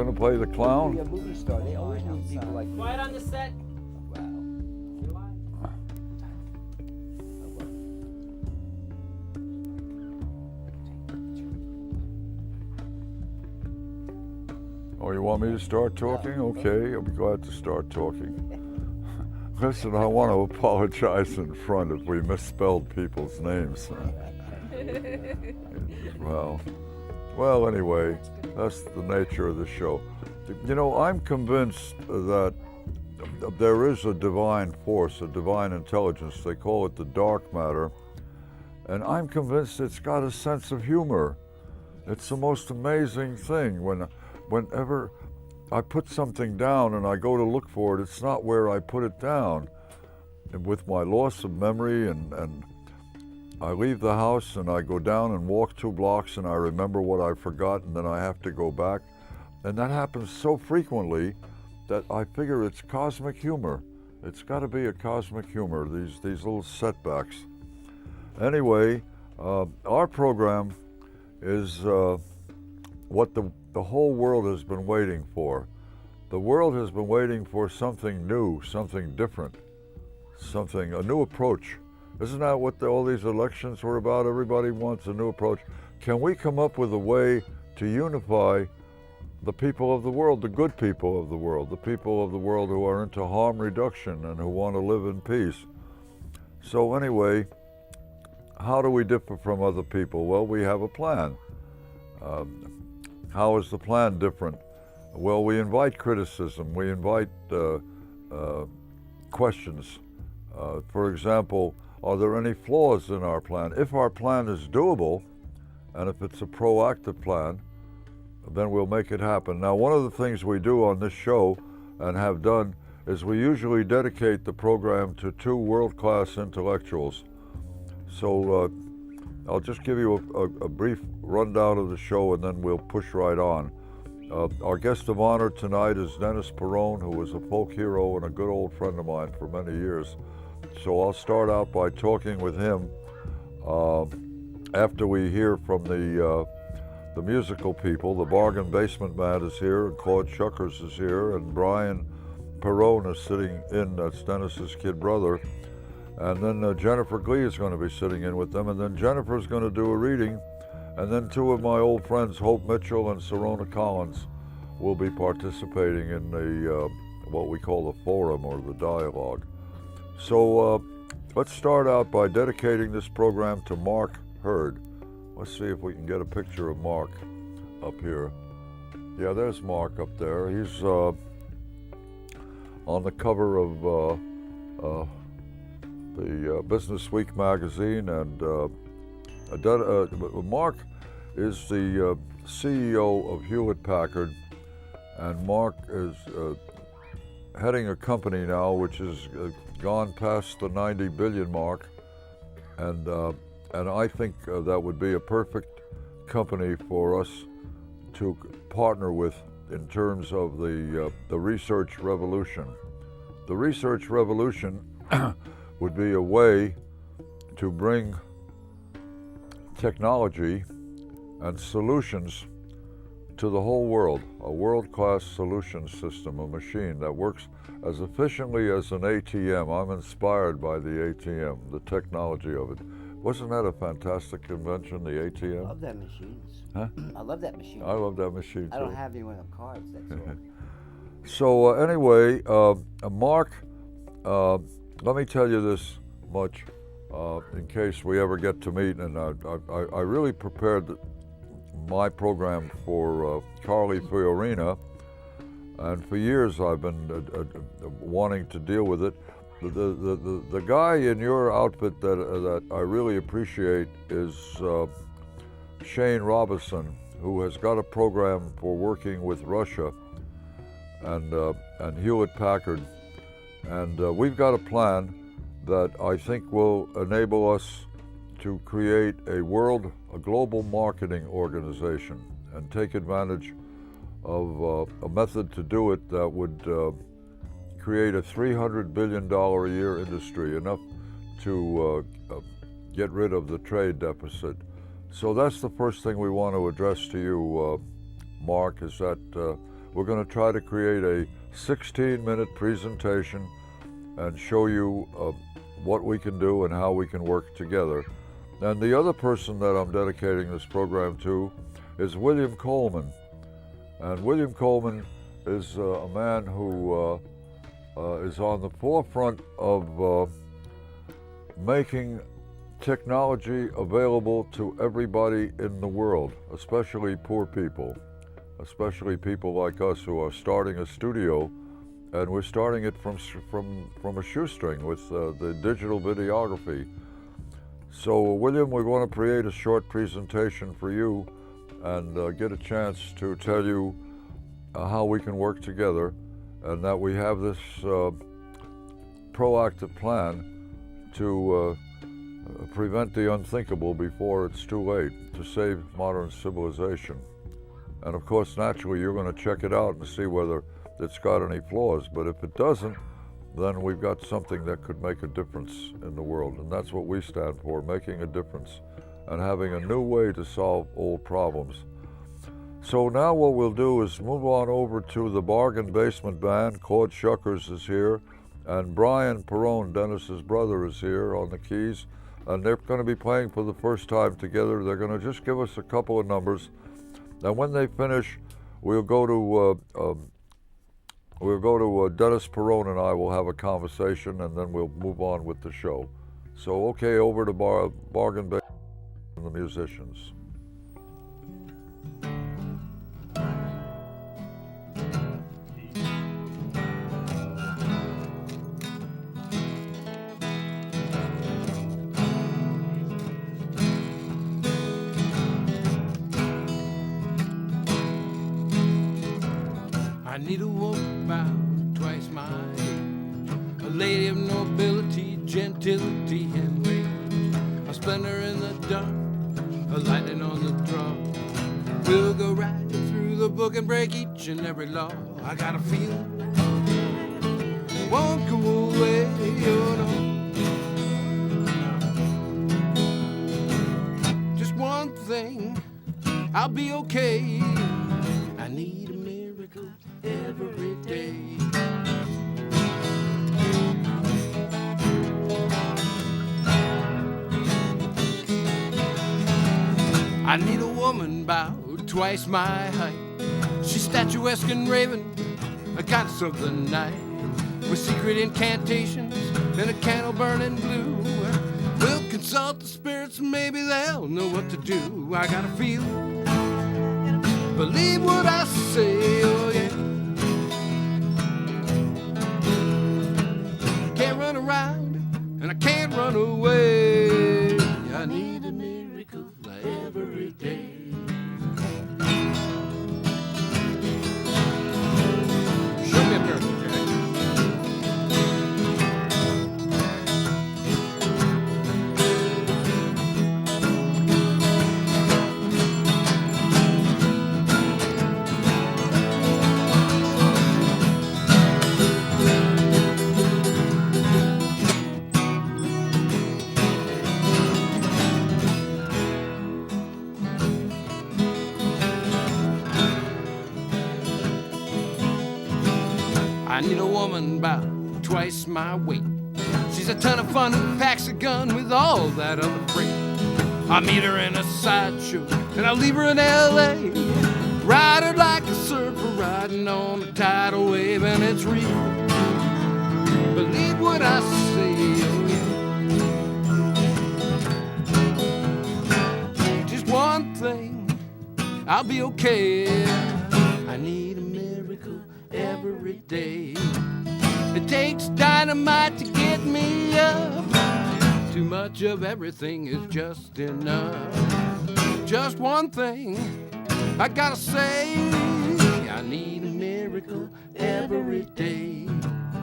going to play the Be clown? a movie star. They always need people like you. Quiet on the set. Wow. Oh, you want me to start talking? Okay, I'll be glad to start talking. Listen, I want to apologize in front if we misspelled people's names. Well, anyway, that's the nature of the show. You know, I'm convinced that there is a divine force, a divine intelligence. They call it the dark matter. And I'm convinced it's got a sense of humor. It's the most amazing thing. Whenever I put something down and I go to look for it, it's not where I put it down. And with my loss of memory and I leave the house and I go down and walk 2 blocks and I remember what I forgot and then I have to go back. And that happens so frequently that I figure it's cosmic humor. It's got to be a cosmic humor, these little setbacks. Anyway, our program is what the whole world has been waiting for. The world has been waiting for something new, something different, a new approach. Isn't that what all these elections were about? Everybody wants a new approach. Can we come up with a way to unify the people of the world, the good people of the world, the people of the world who are into harm reduction and who want to live in peace? So anyway, how do we differ from other people? Well, we have a plan. How is the plan different? Well, we invite criticism. We invite questions. For example, are there any flaws in our plan? If our plan is doable, and if it's a proactive plan, then we'll make it happen. Now, one of the things we do on this show, and have done, is we usually dedicate the program to 2 world-class intellectuals. So I'll just give you a brief rundown of the show and then we'll push right on. Our guest of honor tonight is Dennis Perrone, who was a folk hero and a good old friend of mine for many years. So I'll start out by talking with him after we hear from the musical people. The Bargain Basement Man is here, and Claude Shuckers is here, and Brian Perrone is sitting in, that's Dennis's kid brother. And then Jennifer Glee is going to be sitting in with them, and then Jennifer's going to do a reading, and then 2 of my old friends, Hope Mitchell and Serona Collins, will be participating in the what we call the forum or the dialogue. So let's start out by dedicating this program to Mark Hurd. Let's see if we can get a picture of Mark up here. Yeah, there's Mark up there. He's on the cover of the Business Week magazine, and Mark is the CEO of Hewlett Packard, and Mark is heading a company now which has gone past the 90 billion mark, and I think that would be a perfect company for us to partner with in terms of the research revolution. The research revolution would be a way to bring technology and solutions to the whole world, a world-class solution system, a machine that works as efficiently as an ATM. I'm inspired by the ATM, the technology of it. Wasn't that a fantastic invention, the ATM? I love that machine. Huh? I love that machine. I love that machine too. I don't have any one of the cards, that's all. So anyway, Mark, let me tell you this much in case we ever get to meet, and I really prepared my program for Carly Fiorina, and for years I've been wanting to deal with it. The guy in your outfit that I really appreciate is Shane Robinson, who has got a program for working with Russia and Hewlett Packard, and we've got a plan that I think will enable us to create a global marketing organization and take advantage of a method to do it that would create a $300 billion a year industry, enough to get rid of the trade deficit. So that's the first thing we want to address to you, Mark, is that we're going to try to create a 16-minute presentation and show you what we can do and how we can work together. And the other person that I'm dedicating this program to is William Coleman. And William Coleman is a man who is on the forefront of making technology available to everybody in the world, especially poor people, especially people like us who are starting a studio, and we're starting it from a shoestring with the digital videography. So William, we want to create a short presentation for you and get a chance to tell you how we can work together, and that we have this proactive plan to prevent the unthinkable before it's too late, to save modern civilization. And of course, naturally, you're going to check it out and see whether it's got any flaws, but if it doesn't, then we've got something that could make a difference in the world, and that's what we stand for, making a difference and having a new way to solve old problems. So now what we'll do is move on over to the Bargain Basement Band. Claude Shuckers is here, and Brian Perrone, Dennis's brother, is here on the keys, and they're going to be playing for the first time together. They're going to just give us a couple of numbers, and when they finish, we'll go to Dennis Perrone and I will have a conversation, and then we'll move on with the show. So okay, over to Bargain Basement and the musicians. I need a woman about twice my age, a lady of nobility, gentility, and range, a splendor in the dark, a lightning on the draw. We'll go right through the book and break each and every law. I got a feeling won't go away, oh no. Just one thing, I'll be okay. I need a miracle every day. I need a woman about twice my height. She's statuesque and raven, a goddess of the night, with secret incantations and a candle burning blue. We'll consult the spirits, maybe they'll know what to do. I got a feeling, believe what I say, oh yeah. Can't run around and I can't run away. I need a miracle every day. Show me a miracle, Jack. I need a woman about twice my weight. She's a ton of fun who packs a gun with all that other freight. I meet her in a sideshow and I leave her in L.A. Ride her like a surfer riding on a tidal wave, and it's real. Believe what I say, oh yeah. Just one thing, I'll be okay. I need a miracle every day. It takes dynamite to get me up. Too much of everything is just enough. Just one thing I gotta say, I need a miracle every day.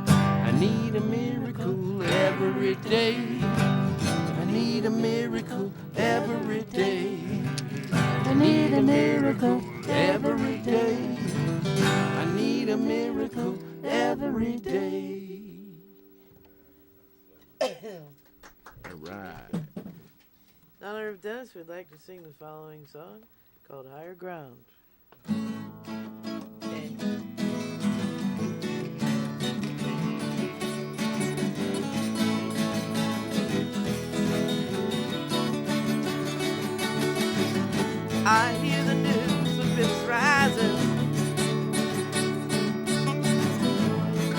I need a miracle every day. I need a miracle every day. I need a miracle every day. I need a miracle every day. All right. In honor of Dennis, we'd like to sing the following song called Higher Ground. And I hear the news of rivers rising.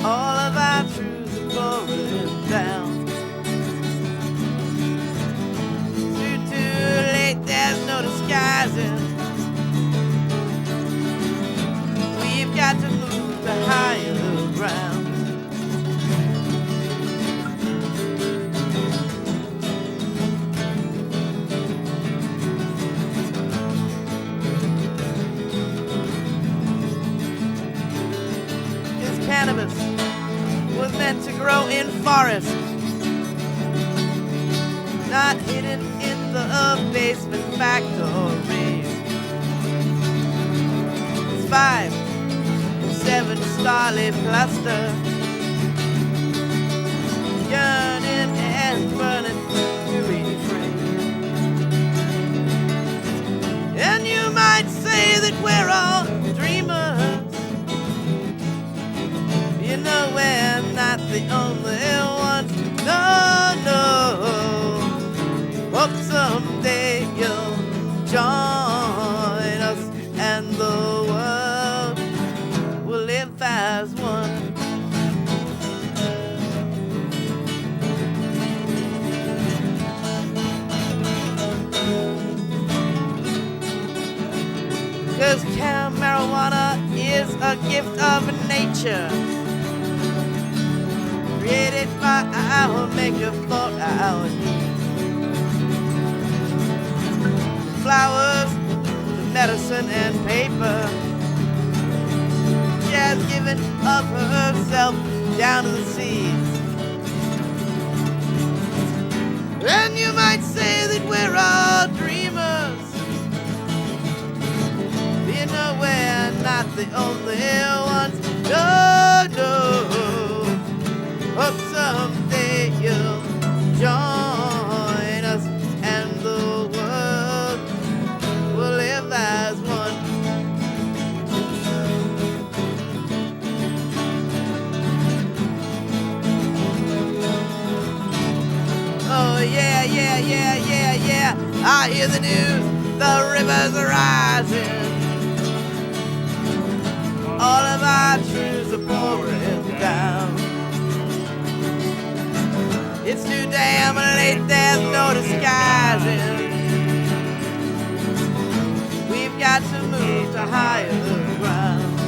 All of our truths are pouring down. Too late, there's no disguising. We've got to move to higher ground. This cannabis was meant to grow in forests, not hidden in the basement factory. It's 5 and 7 starlit cluster, yearning and burning to be free. And you might say that we're all dreamers. You know we're not the only ones. No, no. Hope someday you'll join us and the world will live as one. Cause marijuana is a gift of nature, created by our maker for our need. Flowers, the medicine and paper. She has given of herself down to the seas. And you might say that we're all dreamers. You know we're not the only ones. No, no. Hope someday you'll join us and the world will live as one. Oh yeah, yeah, yeah, yeah, yeah. I hear the news, the rivers are rising. All of our truths are pouring down. It's too damn late, there's no disguising. We've got to move to higher ground.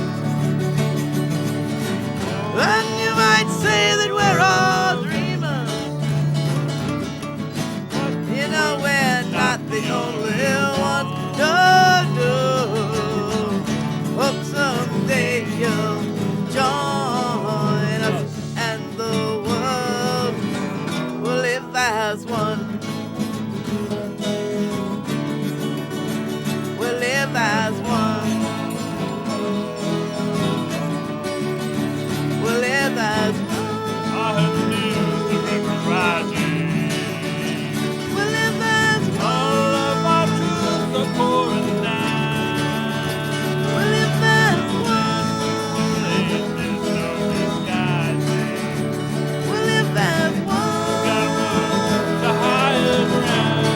And you might say that we're all dreamers. You know we're not the only ones. No, no. Hope someday you'll join us and the world will live as one. We'll live as one. We'll live as one. I heard the news, the river's rising. We'll live as one. All of our truths are pouring down. We'll live as one. There's no disguising. We'll live as one. Gotta move to higher ground.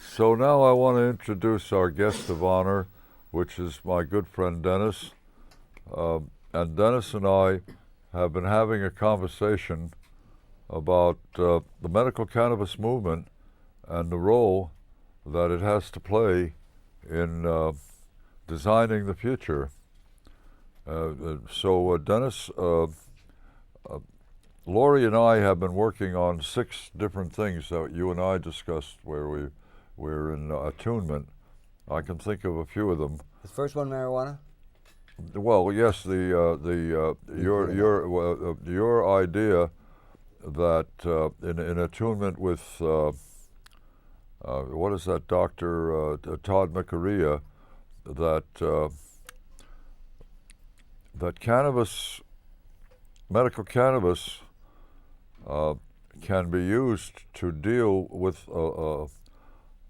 So now I want to introduce our guest of honor, which is my good friend Dennis. And Dennis and I have been having a conversation about the medical cannabis movement and the role that it has to play in designing the future. So Dennis, Lori and I have been working on 6 different things that you and I discussed where we're in attunement. I can think of a few of them. The first one, marijuana? Well, yes, your idea that in attunement with what is that, Dr. Todd McArea, that that cannabis, medical cannabis, can be used to deal with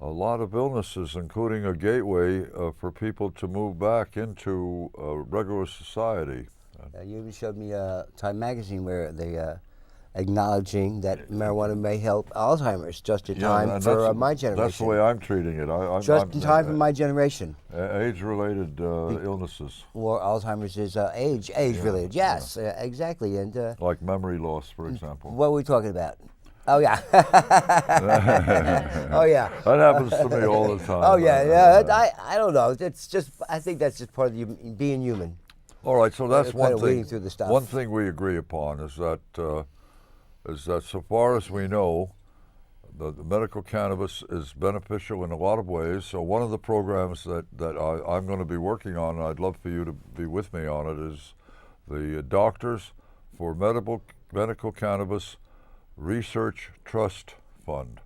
a lot of illnesses, including a gateway for people to move back into regular society. You even showed me Time magazine where they acknowledging that marijuana may help Alzheimer's just in time and for that's- my generation. That's the way I'm treating it. Just in time for my generation. Age-related illnesses, Or Alzheimer's is age-related. Yes, exactly. And like memory loss, for example. what are we talking about? Oh yeah. Oh yeah. That happens to me all the time. Oh yeah. I don't know. It's just I think that's just part of being human. All right, so that's kind one of thing. wading through the stuff. One thing we agree upon is that so far as we know, the medical cannabis is beneficial in a lot of ways. So one of the programs that I'm going to be working on, and I'd love for you to be with me on it, is the Doctors for Medical Cannabis Research Trust Fund.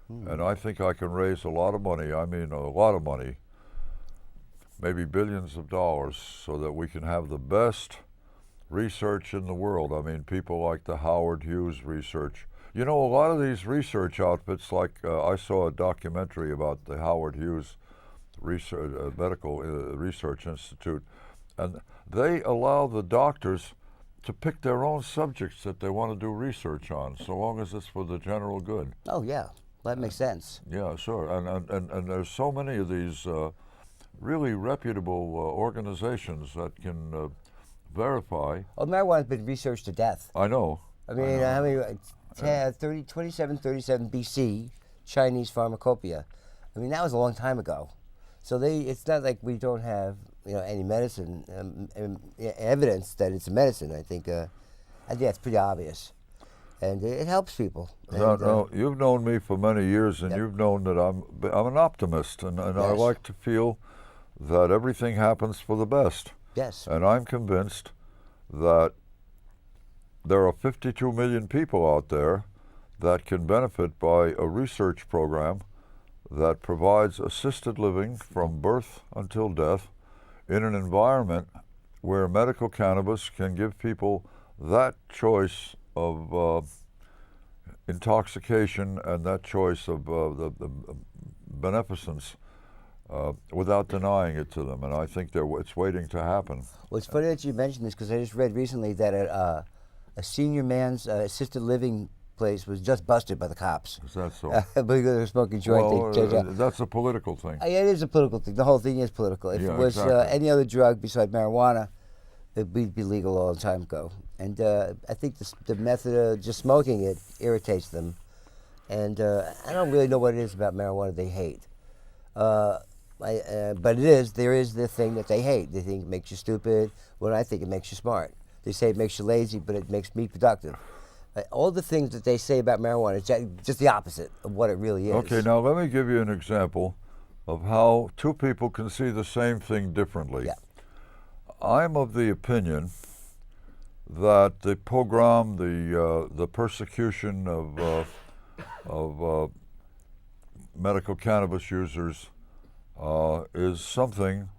And I think I can raise a lot of money, I mean a lot of money, maybe billions of dollars, so that we can have the best research in the world. I mean, people like the Howard Hughes research. You know, a lot of these research outfits, like I saw a documentary about the Howard Hughes Medical Research Institute, and they allow the doctors to pick their own subjects that they want to do research on, so long as it's for the general good. Oh yeah, that makes sense. Yeah, sure. And there's so many of these really reputable organizations that can verify. Well, marijuana's been researched to death. I know. I mean, how many? 2737 BC, Chinese pharmacopoeia. I mean, that was a long time ago. So it's not like we don't have any medicine evidence that it's a medicine. I think that's pretty obvious, and it helps people. No, you've known me for many years, and Yep. you've known that I'm an optimist, and I Yes. like to feel that everything happens for the best. Yes. And I'm convinced that there are 52 million people out there that can benefit by a research program that provides assisted living from birth until death in an environment where medical cannabis can give people that choice of intoxication and that choice of the beneficence without denying it to them. And I think it's waiting to happen. Well, it's funny that you mentioned this because I just read recently that a senior man's assisted living place was just busted by the cops. Is that so? Because they were smoking joint. Well, that's a political thing. Yeah, it is a political thing. The whole thing is political. If Yeah, it was exactly. any other drug besides marijuana, it'd be legal all the time ago. And I think the method of just smoking it irritates them. And I don't really know what it is about marijuana they hate. But there is the thing that they hate. They think it makes you stupid. Well, I think it makes you smart. They say it makes you lazy, but it makes me productive. All the things that they say about marijuana is just the opposite of what it really is. Okay, now let me give you an example of how two people can see the same thing differently. Yeah. I'm of the opinion that the pogrom, the persecution of medical cannabis users is something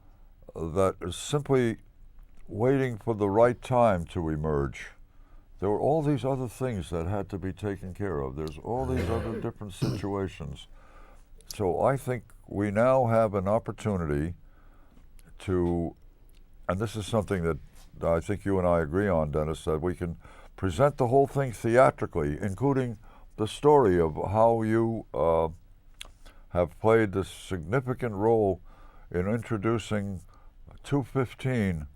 that is simply waiting for the right time to emerge. There were all these other things that had to be taken care of. There's all these other different situations. So I think we now have an opportunity to, and this is something that I think you and I agree on, Dennis, that we can present the whole thing theatrically, including the story of how you have played this significant role in introducing 215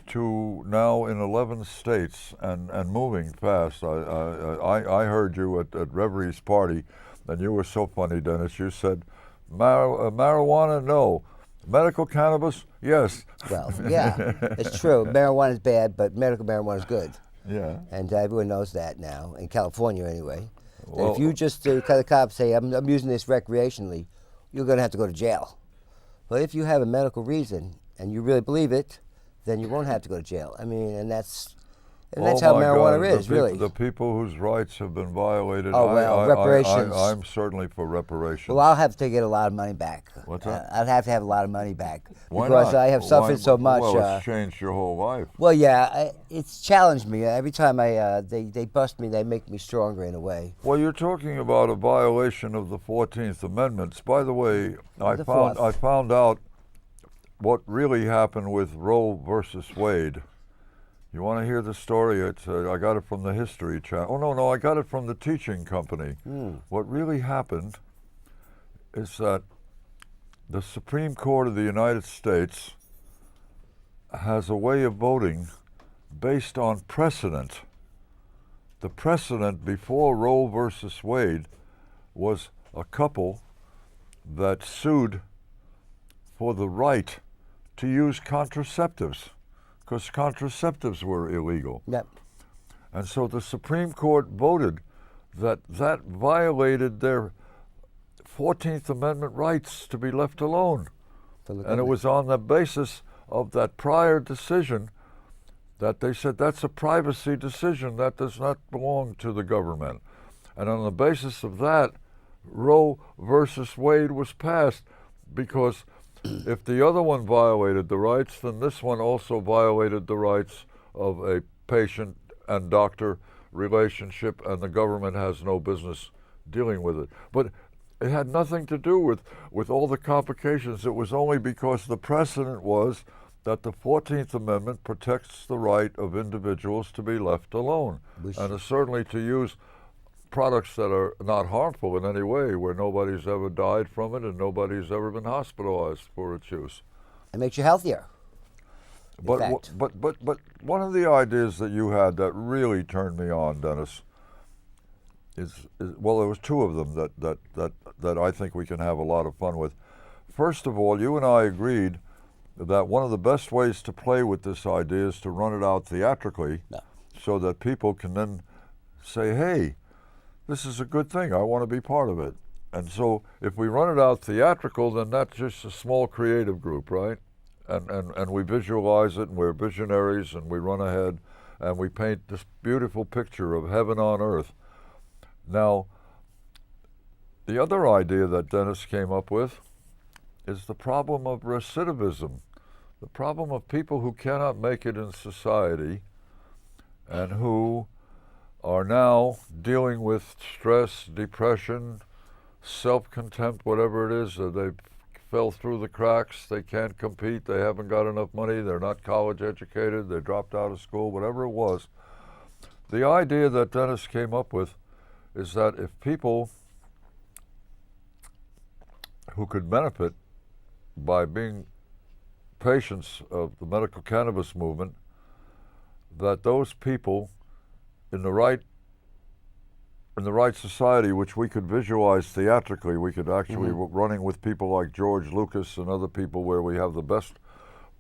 to now in 11 states and moving fast. I heard you at Reveries party, and you were so funny, Dennis. You said, marijuana, no. Medical cannabis, yes. Well, yeah, it's true. Marijuana is bad, but medical marijuana is good. Yeah. And everyone knows that now, in California anyway. Well, if you just cut the cops say, I'm using this recreationally, you're going to have to go to jail. But if you have a medical reason and you really believe it, then you won't have to go to jail. I mean, and that's how my marijuana God, is, really. The people whose rights have been violated, Oh, well, reparations. I'm certainly for reparations. Well, I'll have to get a lot of money back. What's that? I'd have to have a lot of money back. Why because not? I have suffered so much. Well, it's changed your whole life. Well, yeah, it's challenged me. Every time they bust me, they make me stronger in a way. Well, you're talking about a violation of the 14th Amendment. By the way, I found out what really happened with Roe versus Wade. You want to hear the story? I got it from the History Channel. Oh, no, I got it from the teaching company. What really happened is that the Supreme Court of the United States has a way of voting based on precedent. The precedent before Roe versus Wade was a couple that sued for the right to use contraceptives, because contraceptives were illegal. Yep. And so the Supreme Court voted that that violated their 14th Amendment rights to be left alone. And it was on the basis of that prior decision that they said that's a privacy decision that does not belong to the government. And on the basis of that, Roe versus Wade was passed, because if the other one violated the rights, then this one also violated the rights of a patient and doctor relationship, and the government has no business dealing with it. But it had nothing to do with all the complications. It was only because the precedent was that the 14th Amendment protects the right of individuals to be left alone, and certainly to use products that are not harmful in any way, where nobody's ever died from it and nobody's ever been hospitalized for its use. It makes you healthier. But one of the ideas that you had that really turned me on, Dennis, is well, there was two of them that I think we can have a lot of fun with. First of all, you and I agreed that one of the best ways to play with this idea is to run it out theatrically, so that people can then say, hey, this is a good thing, I want to be part of it. And so if we run it out theatrical, then that's just a small creative group, right? And we visualize it, and we're visionaries, and we run ahead, and we paint this beautiful picture of heaven on earth. Now, the other idea that Dennis came up with is the problem of recidivism, the problem of people who cannot make it in society and who are now dealing with stress, depression, self-contempt, whatever it is. They fell through the cracks, they can't compete, they haven't got enough money, they're not college educated, they dropped out of school, whatever it was. The idea that Dennis came up with is that if people who could benefit by being patients of the medical cannabis movement, that those people in the right society, which we could visualize theatrically, we could actually running with people like George Lucas and other people, where we have the best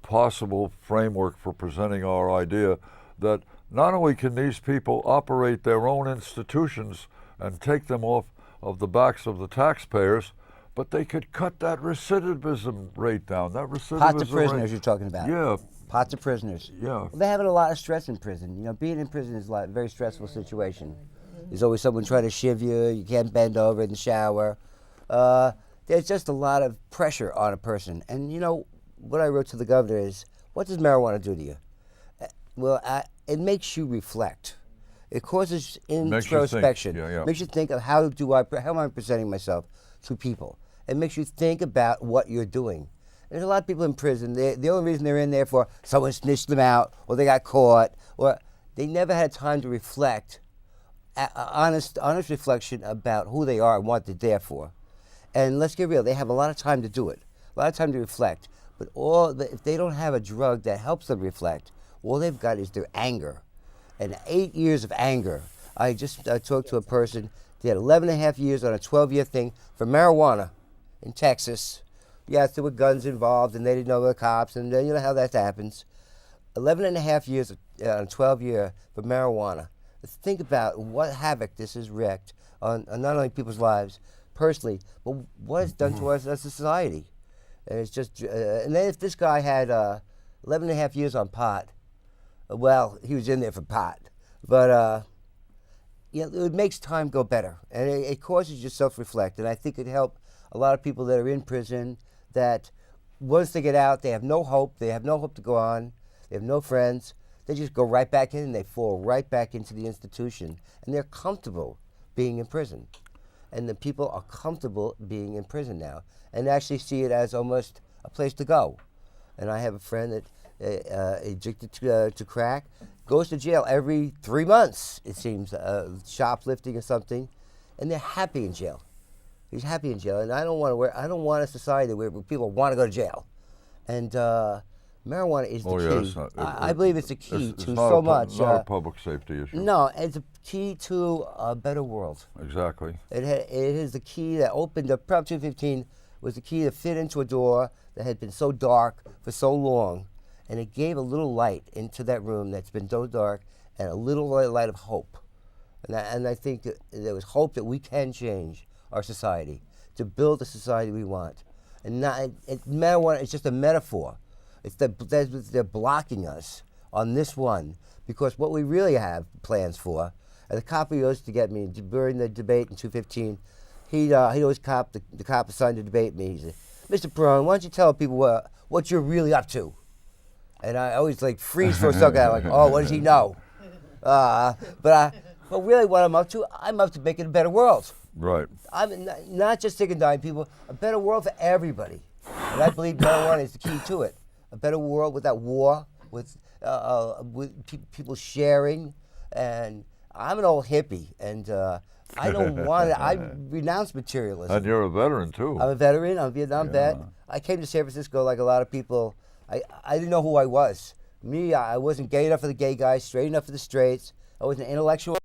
possible framework for presenting our idea, that not only can these people operate their own institutions and take them off of the backs of the taxpayers, but they could cut that recidivism rate down. That recidivism Pots of prisoners you're talking about. Yeah. Pots of prisoners. Yeah. Well, they're having a lot of stress in prison. You know, being in prison is a very stressful situation. There's always someone trying to shiv you. You can't bend over in the shower. There's just a lot of pressure on a person. And you know, what I wrote to the governor is, what does marijuana do to you? Well, it makes you reflect. It causes introspection. Makes you think of how am I presenting myself to people. It makes you think about what you're doing. There's a lot of people in prison. The only reason they're in there for someone snitched them out, or they got caught, or they never had time to reflect, honest reflection about who they are and what they're there for. And let's get real, they have a lot of time to do it, a lot of time to reflect. But if they don't have a drug that helps them reflect, all they've got is their anger. And 8 years of anger. I talked to a person, they had 11 and a half years on a 12-year thing for marijuana in Texas. Yes, there were guns involved, and they didn't know the cops, and you know how that happens. 11 and a half years on a 12-year for marijuana. Think about what havoc this has wreaked on not only people's lives personally, but what it's done to us as a society. And it's just, and then if this guy had 11 and a half years on pot, well, he was in there for pot. But you know, it makes time go better, and it causes you to self-reflect. And I think it helped a lot of people that are in prison, that once they get out, they have no hope. They have no hope to go on. They have no friends. They just go right back in, and they fall right back into the institution. And they're comfortable being in prison. And the people are comfortable being in prison now, and actually see it as almost a place to go. And I have a friend that addicted to crack. goes to jail every 3 months, it seems, shoplifting or something, and they're happy in jail. He's happy in jail, and I don't want a society where people want to go to jail. And marijuana is the key. Yeah, it's not, I believe it's the key it's to not so a much. It's not a public safety issue. No, it's a key to a better world. Exactly. It is the key that opened up. Prop 215 was the key to fit into a door that had been so dark for so long, and it gave a little light into that room that's been so dark, and a little light of hope. And I think that there was hope that we can change our society, to build the society we want. And marijuana is just a metaphor. They're blocking us on this one, because what we really have plans for, and the cop who used to get me during the debate in 215, he'd always the cop assigned to debate me. He said, "Mr. Perone, why don't you tell people what you're really up to?" And I always freeze for a second, like, oh, what does he know? But really what I'm up to making a better world. Right. I'm not just sick and dying people, a better world for everybody. And I believe marijuana is the key to it. A better world without war, with people sharing. And I'm an old hippie, and I don't want it. I renounce materialism. And you're a veteran, too. I'm a veteran. I'm a Vietnam vet. I came to San Francisco like a lot of people. I didn't know who I was. Me, I wasn't gay enough for the gay guys, straight enough for the straights. I was an intellectual.